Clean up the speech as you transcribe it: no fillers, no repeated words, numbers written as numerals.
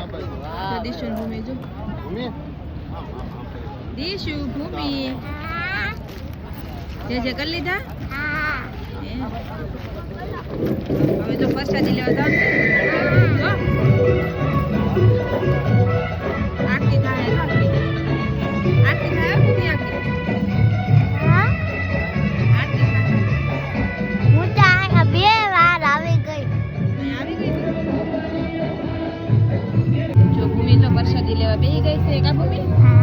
દિશુ ભૂમિ જો દિશુ ભૂમિ જે કરી લીધા હવે તો પ્રસાદી લેવા જાવ આરતી થાય આરતી થાય ભૂમિ આરતી પ્રસાદી લેવા બેસી ગઈ છે કા ભૂમિ